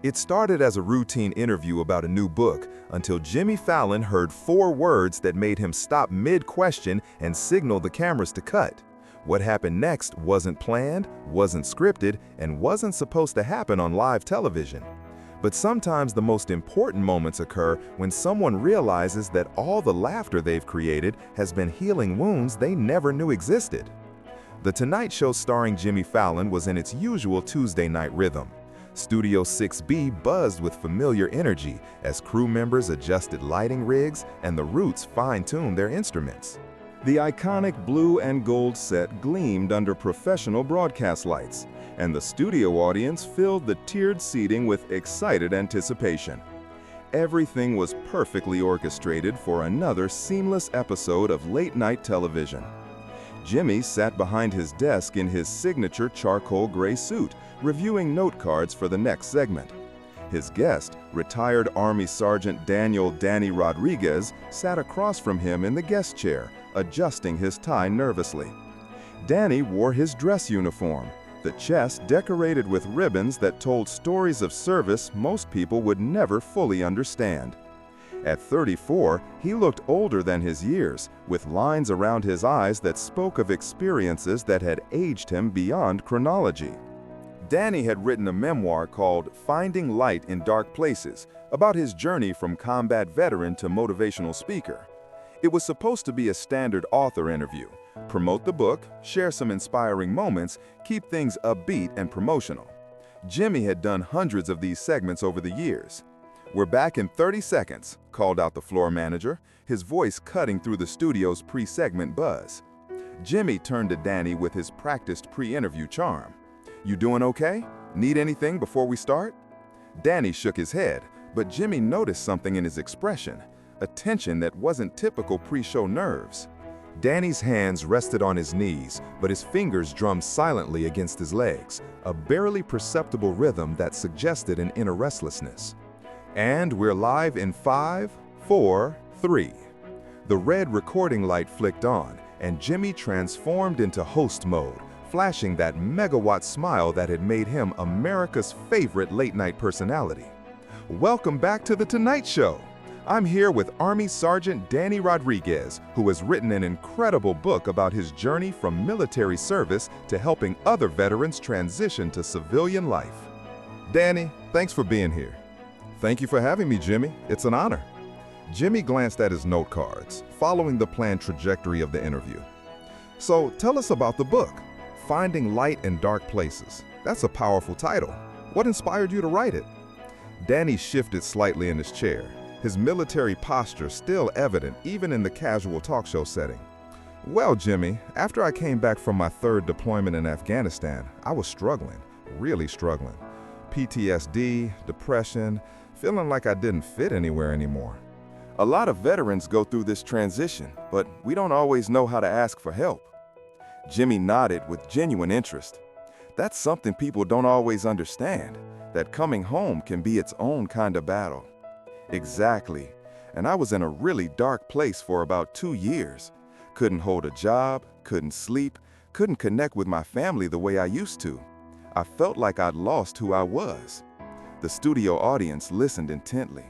It started as a routine interview about a new book until Jimmy Fallon heard 4 words that made him stop mid-question and signal the cameras to cut. What happened next wasn't planned, wasn't scripted, and wasn't supposed to happen on live television. But sometimes the most important moments occur when someone realizes that all the laughter they've created has been healing wounds they never knew existed. The Tonight Show starring Jimmy Fallon was in its usual Tuesday night rhythm. Studio 6B buzzed with familiar energy as crew members adjusted lighting rigs and the Roots fine-tuned their instruments. The iconic blue and gold set gleamed under professional broadcast lights, and the studio audience filled the tiered seating with excited anticipation. Everything was perfectly orchestrated for another seamless episode of late-night television. Jimmy sat behind his desk in his signature charcoal gray suit, reviewing note cards for the next segment. His guest, retired Army Sergeant Danny Rodriguez, sat across from him in the guest chair, adjusting his tie nervously. Danny wore his dress uniform, the chest decorated with ribbons that told stories of service most people would never fully understand. At 34, he looked older than his years, with lines around his eyes that spoke of experiences that had aged him beyond chronology. Danny had written a memoir called Finding Light in Dark Places, about his journey from combat veteran to motivational speaker. It was supposed to be a standard author interview, promote the book, share some inspiring moments, keep things upbeat and promotional. Jimmy had done hundreds of these segments over the years. "We're back in 30 seconds, called out the floor manager, his voice cutting through the studio's pre-segment buzz. Jimmy turned to Danny with his practiced pre-interview charm. "You doing okay? Need anything before we start?" Danny shook his head, but Jimmy noticed something in his expression, a tension that wasn't typical pre-show nerves. Danny's hands rested on his knees, but his fingers drummed silently against his legs, a barely perceptible rhythm that suggested an inner restlessness. And we're live in 5, 4, 3. The red recording light flicked on, and Jimmy transformed into host mode, flashing that megawatt smile that had made him America's favorite late-night personality. "Welcome back to The Tonight Show. I'm here with Army Sergeant Danny Rodriguez, who has written an incredible book about his journey from military service to helping other veterans transition to civilian life." "Danny, thanks for being here." "Thank you for having me, Jimmy. It's an honor." Jimmy glanced at his note cards, following the planned trajectory of the interview. "So tell us about the book, Finding Light in Dark Places. That's a powerful title. What inspired you to write it?" Danny shifted slightly in his chair, his military posture still evident even in the casual talk show setting. "Well, Jimmy, after I came back from my 3rd deployment in Afghanistan, I was struggling, really struggling. PTSD, depression, feeling like I didn't fit anywhere anymore. A lot of veterans go through this transition, but we don't always know how to ask for help." Jimmy nodded with genuine interest. "That's something people don't always understand, that coming home can be its own kind of battle." "Exactly. And I was in a really dark place for about 2 years. Couldn't hold a job, couldn't sleep, couldn't connect with my family the way I used to. I felt like I'd lost who I was." The studio audience listened intently.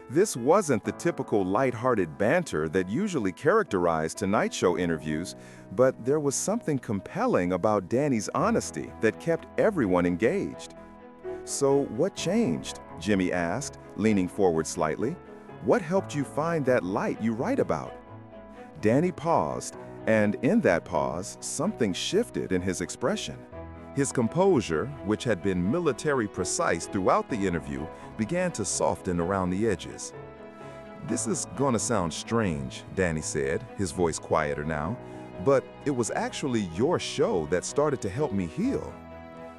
This wasn't the typical lighthearted banter that usually characterized Tonight Show interviews, but there was something compelling about Danny's honesty that kept everyone engaged. "So what changed?" Jimmy asked, leaning forward slightly. "What helped you find that light you write about?" Danny paused, and in that pause, something shifted in his expression. His composure, which had been military precise throughout the interview, began to soften around the edges. "This is gonna sound strange," Danny said, his voice quieter now, "but it was actually your show that started to help me heal."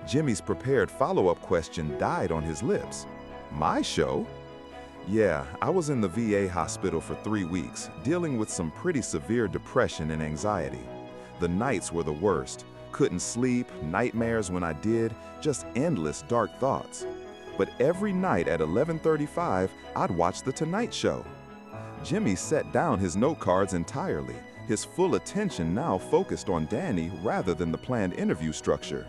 Jimmy's prepared follow-up question died on his lips. "My show?" "Yeah, I was in the VA hospital for 3 weeks, dealing with some pretty severe depression and anxiety. The nights were the worst. Couldn't sleep, nightmares when I did, just endless dark thoughts. But every night at 11:35, I'd watch The Tonight Show." Jimmy set down his note cards entirely, his full attention now focused on Danny rather than the planned interview structure.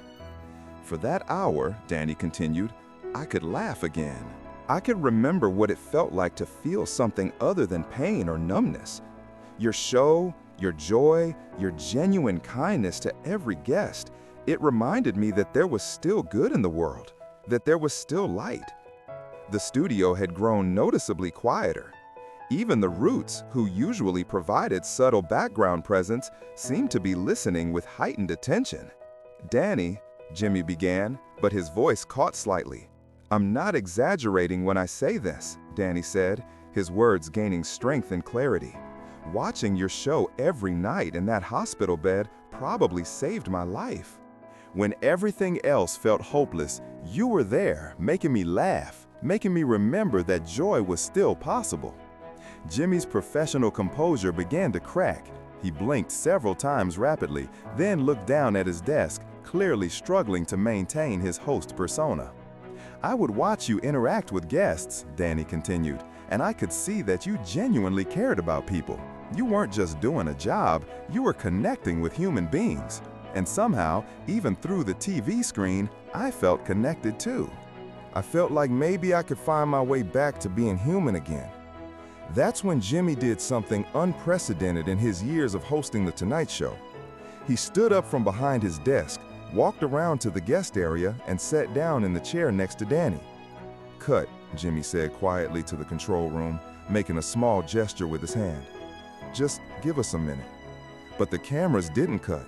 "For that hour," Danny continued, I could laugh again. I could remember what it felt like to feel something other than pain or numbness. Your show, your joy, your genuine kindness to every guest, it reminded me that there was still good in the world, that there was still light. The studio had grown noticeably quieter. Even the Roots, who usually provided subtle background presence, seemed to be listening with heightened attention. "Danny," Jimmy began, but his voice caught slightly. "I'm not exaggerating when I say this," Danny said, his words gaining strength and clarity. "Watching your show every night in that hospital bed probably saved my life. When everything else felt hopeless, you were there, making me laugh, making me remember that joy was still possible." Jimmy's professional composure began to crack. He blinked several times rapidly, then looked down at his desk, clearly struggling to maintain his host persona. "I would watch you interact with guests," Danny continued, "and I could see that you genuinely cared about people. You weren't just doing a job, you were connecting with human beings. And somehow, even through the TV screen, I felt connected too. I felt like maybe I could find my way back to being human again." That's when Jimmy did something unprecedented in his years of hosting The Tonight Show. He stood up from behind his desk, walked around to the guest area, and sat down in the chair next to Danny. "Cut," Jimmy said quietly to the control room, making a small gesture with his hand. "Just give us a minute." But the cameras didn't cut.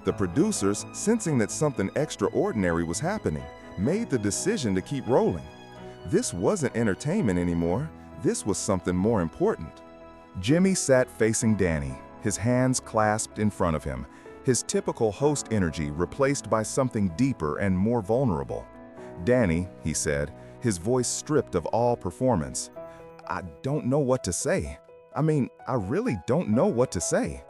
The producers, sensing that something extraordinary was happening, made the decision to keep rolling. This wasn't entertainment anymore. This was something more important. Jimmy sat facing Danny, his hands clasped in front of him, his typical host energy replaced by something deeper and more vulnerable. "Danny," he said, his voice stripped of all performance, "I don't know what to say. I really don't know what to say."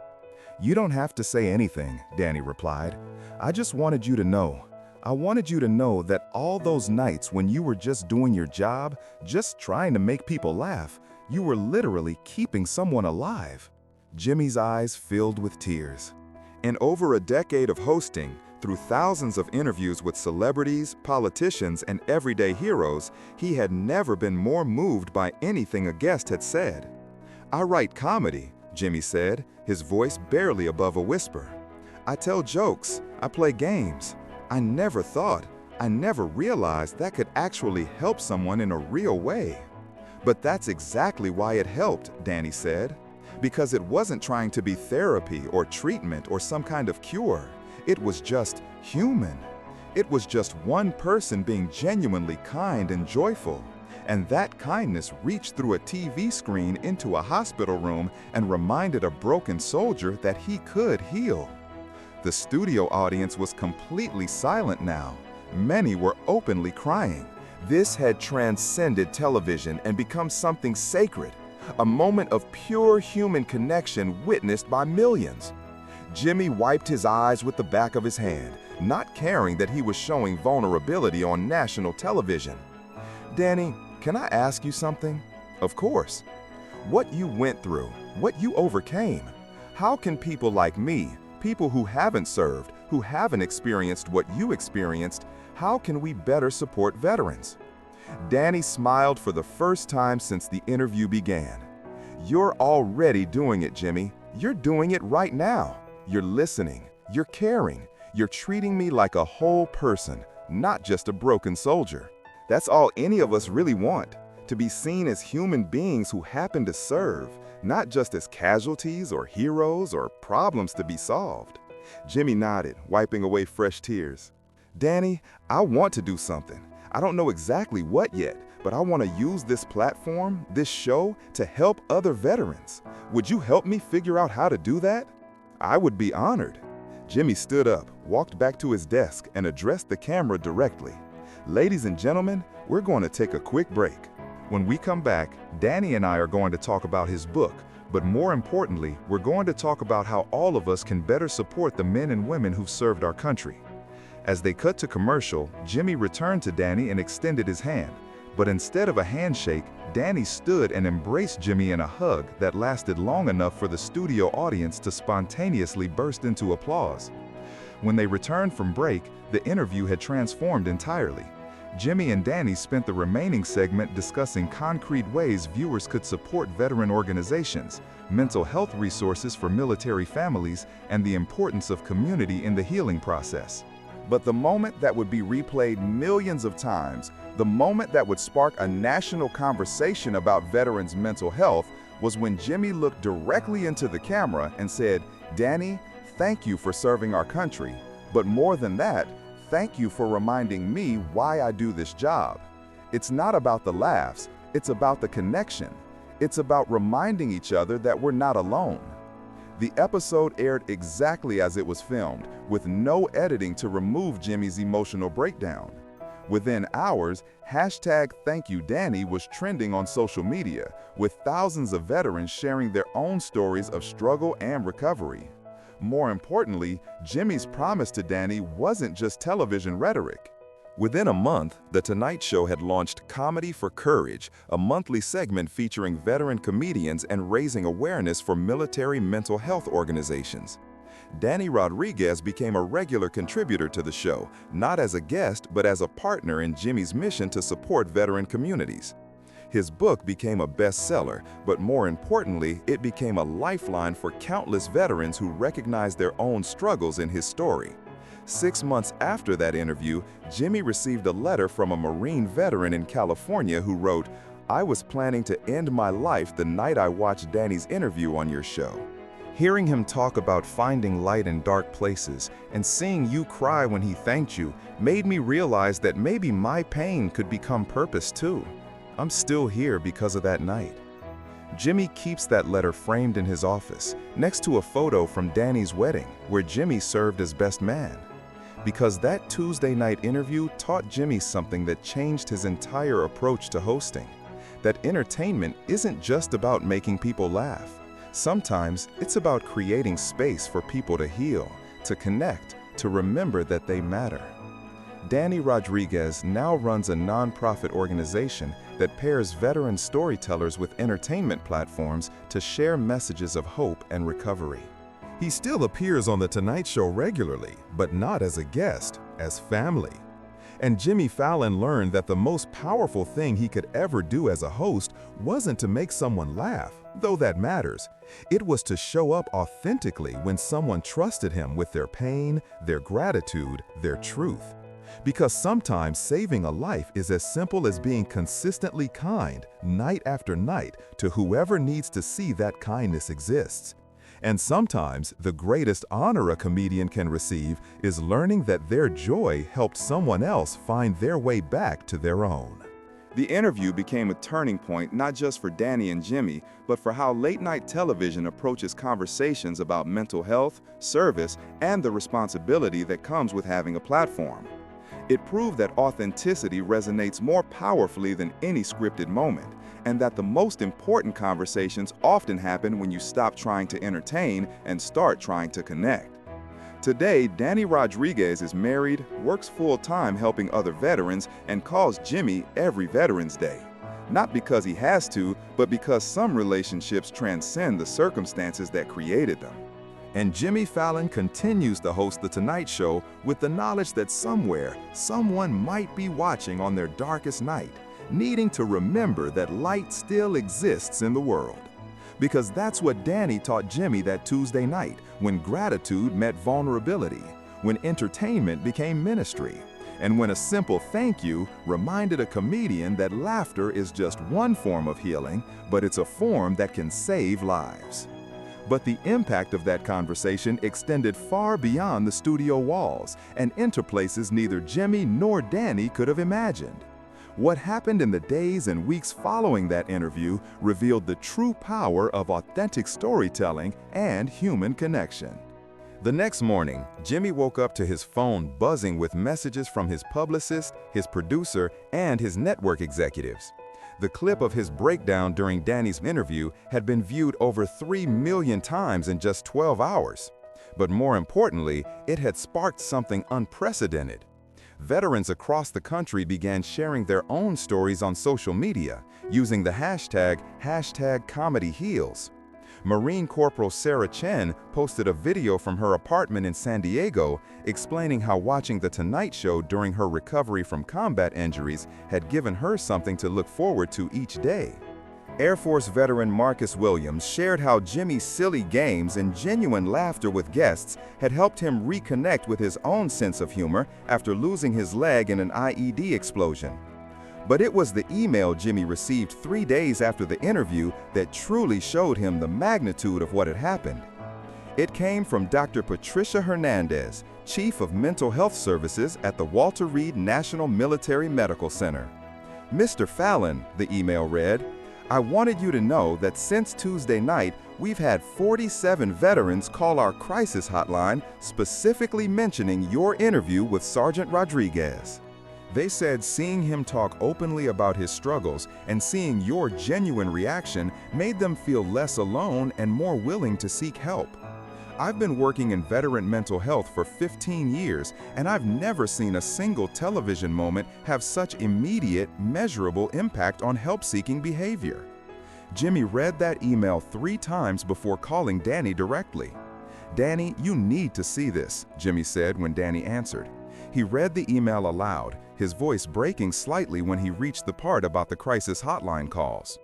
"You don't have to say anything," Danny replied. "I just wanted you to know. I wanted you to know that all those nights when you were just doing your job, just trying to make people laugh, you were literally keeping someone alive." Jimmy's eyes filled with tears. In over a decade of hosting, through thousands of interviews with celebrities, politicians, and everyday heroes, he had never been more moved by anything a guest had said. "I write comedy," Jimmy said, his voice barely above a whisper. "I tell jokes, I play games. I never realized that could actually help someone in a real way." "But that's exactly why it helped," Danny said. "Because it wasn't trying to be therapy or treatment or some kind of cure. It was just human. It was just one person being genuinely kind and joyful. And that kindness reached through a TV screen into a hospital room and reminded a broken soldier that he could heal." The studio audience was completely silent now. Many were openly crying. This had transcended television and become something sacred, a moment of pure human connection witnessed by millions. Jimmy wiped his eyes with the back of his hand, not caring that he was showing vulnerability on national television. "Danny, can I ask you something?" "Of course." "What you went through, what you overcame, how can people like me, people who haven't served, who haven't experienced what you experienced, how can we better support veterans?" Danny smiled for the first time since the interview began. "You're already doing it, Jimmy. You're doing it right now. You're listening, you're caring, you're treating me like a whole person, not just a broken soldier. That's all any of us really want, to be seen as human beings who happen to serve, not just as casualties or heroes or problems to be solved." Jimmy nodded, wiping away fresh tears. "Danny, I want to do something. I don't know exactly what yet, but I want to use this platform, this show, to help other veterans. Would you help me figure out how to do that?" "I would be honored." Jimmy stood up, walked back to his desk, and addressed the camera directly. "Ladies and gentlemen, we're going to take a quick break. When we come back, Danny and I are going to talk about his book, but more importantly, we're going to talk about how all of us can better support the men and women who've served our country." As they cut to commercial, Jimmy returned to Danny and extended his hand. But instead of a handshake, Danny stood and embraced Jimmy in a hug that lasted long enough for the studio audience to spontaneously burst into applause. When they returned from break, the interview had transformed entirely. Jimmy and Danny spent the remaining segment discussing concrete ways viewers could support veteran organizations, mental health resources for military families, and the importance of community in the healing process. But the moment that would be replayed millions of times, the moment that would spark a national conversation about veterans' mental health, was when Jimmy looked directly into the camera and said, "Danny, thank you for serving our country. But more than that, thank you for reminding me why I do this job." It's not about the laughs, it's about the connection. It's about reminding each other that we're not alone. The episode aired exactly as it was filmed, with no editing to remove Jimmy's emotional breakdown. Within hours, #ThankYouDanny was trending on social media, with thousands of veterans sharing their own stories of struggle and recovery. More importantly, Jimmy's promise to Danny wasn't just television rhetoric. Within a month, The Tonight Show had launched Comedy for Courage, a monthly segment featuring veteran comedians and raising awareness for military mental health organizations. Danny Rodriguez became a regular contributor to the show, not as a guest but as a partner in Jimmy's mission to support veteran communities. His book became a bestseller, but more importantly, it became a lifeline for countless veterans who recognized their own struggles in his story. 6 months after that interview, Jimmy received a letter from a Marine veteran in California who wrote, "I was planning to end my life the night I watched Danny's interview on your show. Hearing him talk about finding light in dark places and seeing you cry when he thanked you made me realize that maybe my pain could become purpose too. I'm still here because of that night." Jimmy keeps that letter framed in his office, next to a photo from Danny's wedding, where Jimmy served as best man. Because that Tuesday night interview taught Jimmy something that changed his entire approach to hosting. That entertainment isn't just about making people laugh. Sometimes it's about creating space for people to heal, to connect, to remember that they matter. Danny Rodriguez now runs a nonprofit organization that pairs veteran storytellers with entertainment platforms to share messages of hope and recovery. He still appears on The Tonight Show regularly, but not as a guest, as family. And Jimmy Fallon learned that the most powerful thing he could ever do as a host wasn't to make someone laugh, though that matters. It was to show up authentically when someone trusted him with their pain, their gratitude, their truth. Because sometimes saving a life is as simple as being consistently kind, night after night, to whoever needs to see that kindness exists. And sometimes the greatest honor a comedian can receive is learning that their joy helped someone else find their way back to their own. The interview became a turning point not just for Danny and Jimmy, but for how late-night television approaches conversations about mental health, service, and the responsibility that comes with having a platform. It proved that authenticity resonates more powerfully than any scripted moment, and that the most important conversations often happen when you stop trying to entertain and start trying to connect. Today, Danny Rodriguez is married, works full-time helping other veterans, and calls Jimmy every Veterans Day. Not because he has to, but because some relationships transcend the circumstances that created them. And Jimmy Fallon continues to host The Tonight Show with the knowledge that somewhere, someone might be watching on their darkest night, needing to remember that light still exists in the world. Because that's what Danny taught Jimmy that Tuesday night, when gratitude met vulnerability, when entertainment became ministry, and when a simple thank you reminded a comedian that laughter is just one form of healing, but it's a form that can save lives. But the impact of that conversation extended far beyond the studio walls and into places neither Jimmy nor Danny could have imagined. What happened in the days and weeks following that interview revealed the true power of authentic storytelling and human connection. The next morning, Jimmy woke up to his phone buzzing with messages from his publicist, his producer, and his network executives. The clip of his breakdown during Danny's interview had been viewed over 3 million times in just 12 hours. But more importantly, it had sparked something unprecedented. Veterans across the country began sharing their own stories on social media, using the hashtag #ComedyHeals. Marine Corporal Sarah Chen posted a video from her apartment in San Diego explaining how watching The Tonight Show during her recovery from combat injuries had given her something to look forward to each day. Air Force veteran Marcus Williams shared how Jimmy's silly games and genuine laughter with guests had helped him reconnect with his own sense of humor after losing his leg in an IED explosion. But it was the email Jimmy received 3 days after the interview that truly showed him the magnitude of what had happened. It came from Dr. Patricia Hernandez, Chief of Mental Health Services at the Walter Reed National Military Medical Center. "Mr. Fallon," the email read, "I wanted you to know that since Tuesday night, we've had 47 veterans call our crisis hotline specifically mentioning your interview with Sergeant Rodriguez. They said seeing him talk openly about his struggles and seeing your genuine reaction made them feel less alone and more willing to seek help. I've been working in veteran mental health for 15 years, and I've never seen a single television moment have such immediate, measurable impact on help-seeking behavior." Jimmy read that email 3 times before calling Danny directly. "Danny, you need to see this," Jimmy said when Danny answered. He read the email aloud, his voice breaking slightly when he reached the part about the crisis hotline calls.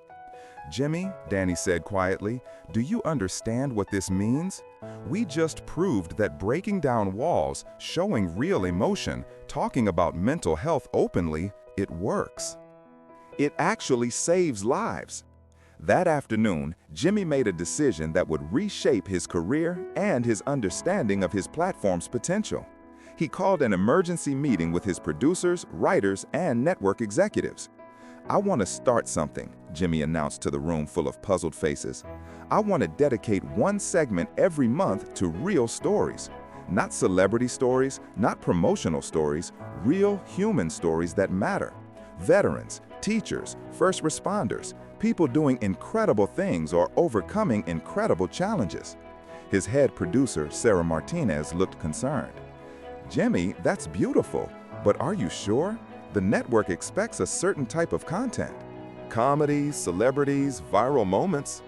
"Jimmy," Danny said quietly, "do you understand what this means? We just proved that breaking down walls, showing real emotion, talking about mental health openly, it works. It actually saves lives." That afternoon, Jimmy made a decision that would reshape his career and his understanding of his platform's potential. He called an emergency meeting with his producers, writers, and network executives. "I want to start something," Jimmy announced to the room full of puzzled faces. "I want to dedicate one segment every month to real stories. Not celebrity stories, not promotional stories, real human stories that matter. Veterans, teachers, first responders, people doing incredible things or overcoming incredible challenges." His head producer, Sarah Martinez, looked concerned. "Jimmy, that's beautiful, but are you sure? The network expects a certain type of content. Comedies, celebrities, viral moments."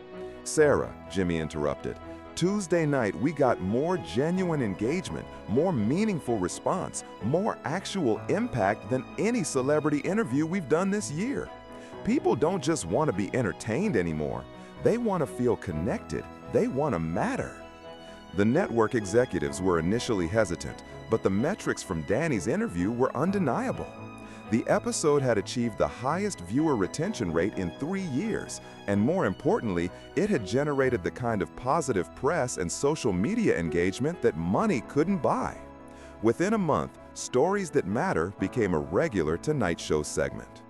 "Sarah," Jimmy interrupted, "Tuesday night we got more genuine engagement, more meaningful response, more actual impact than any celebrity interview we've done this year. People don't just want to be entertained anymore. They want to feel connected. They want to matter." The network executives were initially hesitant, but the metrics from Danny's interview were undeniable. The episode had achieved the highest viewer retention rate in 3 years, and more importantly, it had generated the kind of positive press and social media engagement that money couldn't buy. Within a month, Stories That Matter became a regular Tonight Show segment.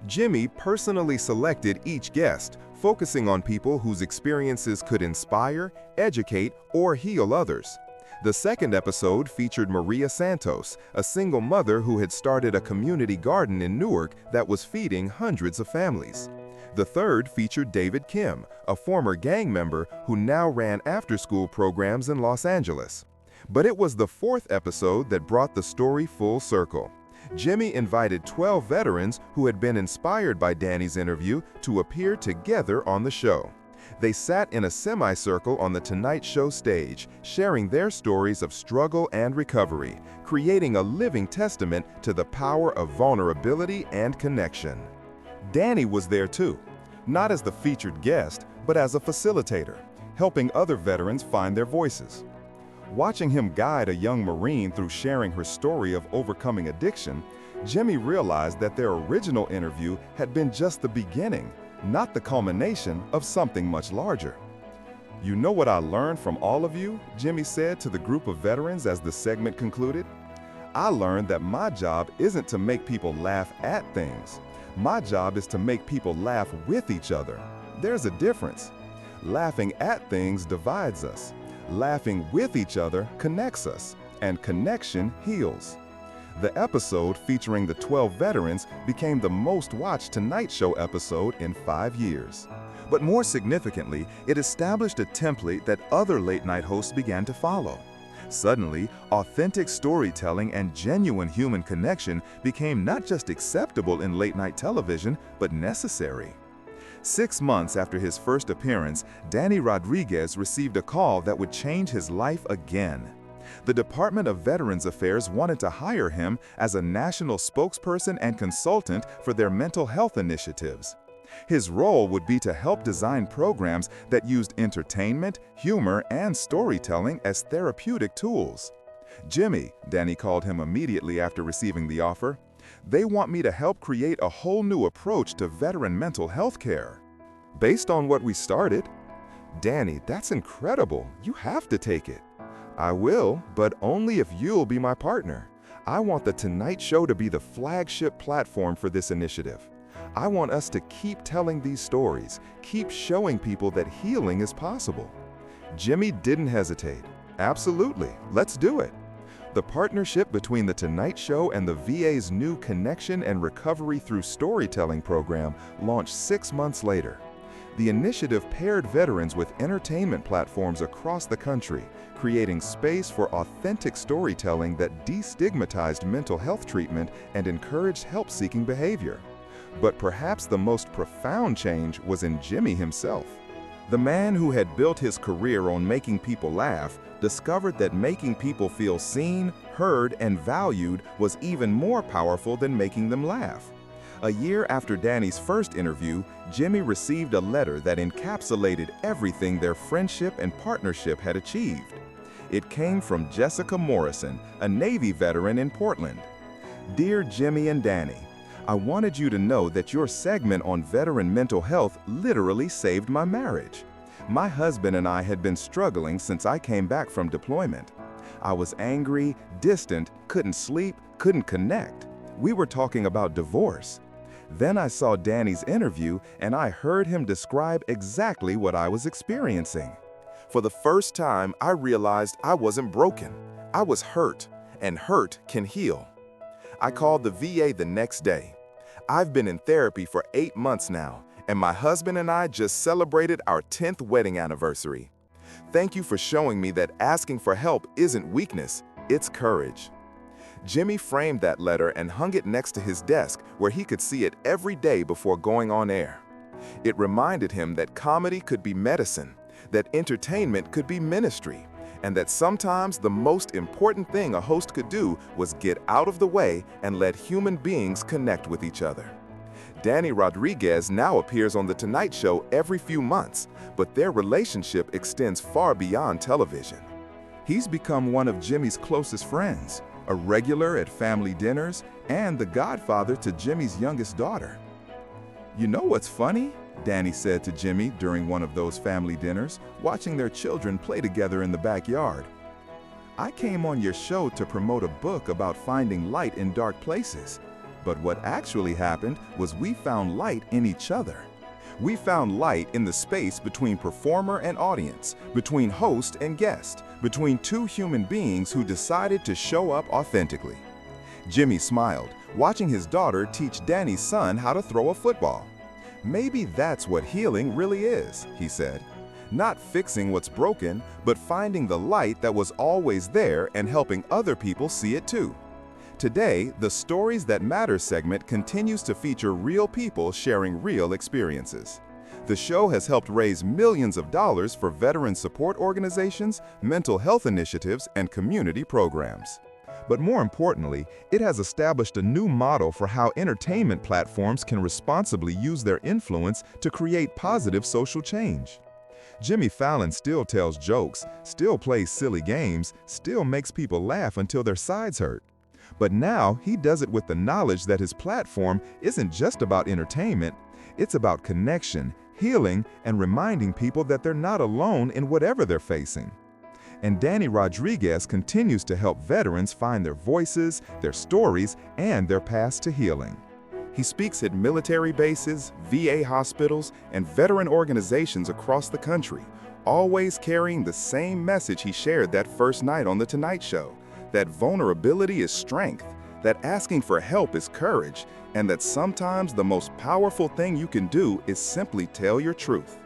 Jimmy personally selected each guest, focusing on people whose experiences could inspire, educate, or heal others. The second episode featured Maria Santos, a single mother who had started a community garden in Newark that was feeding hundreds of families. The third featured David Kim, a former gang member who now ran after-school programs in Los Angeles. But it was the fourth episode that brought the story full circle. Jimmy invited 12 veterans who had been inspired by Danny's interview to appear together on the show. They sat in a semicircle on the Tonight Show stage, sharing their stories of struggle and recovery, creating a living testament to the power of vulnerability and connection. Danny was there too, not as the featured guest, but as a facilitator, helping other veterans find their voices. Watching him guide a young Marine through sharing her story of overcoming addiction, Jimmy realized that their original interview had been just the beginning, not the culmination of something much larger. "You know what I learned from all of you?" Jimmy said to the group of veterans as the segment concluded. "I learned that my job isn't to make people laugh at things. My job is to make people laugh with each other. There's a difference. Laughing at things divides us. Laughing with each other connects us, and connection heals." The episode featuring the 12 veterans became the most watched Tonight Show episode in 5 years. But more significantly, it established a template that other late-night hosts began to follow. Suddenly, authentic storytelling and genuine human connection became not just acceptable in late-night television, but necessary. 6 months after his first appearance, Danny Rodriguez received a call that would change his life again. The Department of Veterans Affairs wanted to hire him as a national spokesperson and consultant for their mental health initiatives. His role would be to help design programs that used entertainment, humor, and storytelling as therapeutic tools. "Jimmy," Danny called him immediately after receiving the offer, "they want me to help create a whole new approach to veteran mental health care." "Based on what we started?" "Danny, that's incredible. You have to take it." "I will, but only if you'll be my partner. I want The Tonight Show to be the flagship platform for this initiative. I want us to keep telling these stories, keep showing people that healing is possible." Jimmy didn't hesitate. "Absolutely, let's do it." The partnership between The Tonight Show and the VA's new Connection and Recovery Through Storytelling program launched 6 months later. The initiative paired veterans with entertainment platforms across the country, creating space for authentic storytelling that destigmatized mental health treatment and encouraged help-seeking behavior. But perhaps the most profound change was in Jimmy himself. The man who had built his career on making people laugh discovered that making people feel seen, heard, and valued was even more powerful than making them laugh. A year after Danny's first interview, Jimmy received a letter that encapsulated everything their friendship and partnership had achieved. It came from Jessica Morrison, a Navy veteran in Portland. "Dear Jimmy and Danny, I wanted you to know that your segment on veteran mental health literally saved my marriage. My husband and I had been struggling since I came back from deployment. I was angry, distant, couldn't sleep, couldn't connect. We were talking about divorce. Then I saw Danny's interview and I heard him describe exactly what I was experiencing. For the first time, I realized I wasn't broken. I was hurt, and hurt can heal." I called the VA the next day. "I've been in therapy for 8 months now, and my husband and I just celebrated our 10th wedding anniversary. Thank you for showing me that asking for help isn't weakness, it's courage." Jimmy framed that letter and hung it next to his desk where he could see it every day before going on air. It reminded him that comedy could be medicine, that entertainment could be ministry, and that sometimes the most important thing a host could do was get out of the way and let human beings connect with each other. Danny Rodriguez now appears on The Tonight Show every few months, but their relationship extends far beyond television. He's become one of Jimmy's closest friends, a regular at family dinners, and the godfather to Jimmy's youngest daughter. "You know what's funny?" Danny said to Jimmy during one of those family dinners, watching their children play together in the backyard. "I came on your show to promote a book about finding light in dark places. But what actually happened was we found light in each other. We found light in the space between performer and audience, between host and guest, between two human beings who decided to show up authentically." Jimmy smiled, watching his daughter teach Danny's son how to throw a football. "Maybe that's what healing really is," he said. "Not fixing what's broken, but finding the light that was always there and helping other people see it too." Today, the Stories That Matter segment continues to feature real people sharing real experiences. The show has helped raise millions of dollars for veteran support organizations, mental health initiatives, and community programs. But more importantly, it has established a new model for how entertainment platforms can responsibly use their influence to create positive social change. Jimmy Fallon still tells jokes, still plays silly games, still makes people laugh until their sides hurt. But now he does it with the knowledge that his platform isn't just about entertainment, it's about connection, healing, and reminding people that they're not alone in whatever they're facing. And Danny Rodriguez continues to help veterans find their voices, their stories, and their paths to healing. He speaks at military bases, VA hospitals, and veteran organizations across the country, always carrying the same message he shared that first night on The Tonight Show, that vulnerability is strength, that asking for help is courage, and that sometimes the most powerful thing you can do is simply tell your truth.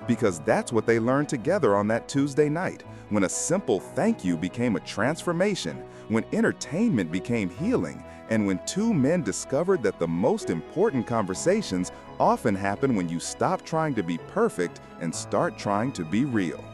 Because that's what they learned together on that Tuesday night, when a simple thank you became a transformation, when entertainment became healing, and when two men discovered that the most important conversations often happen when you stop trying to be perfect and start trying to be real.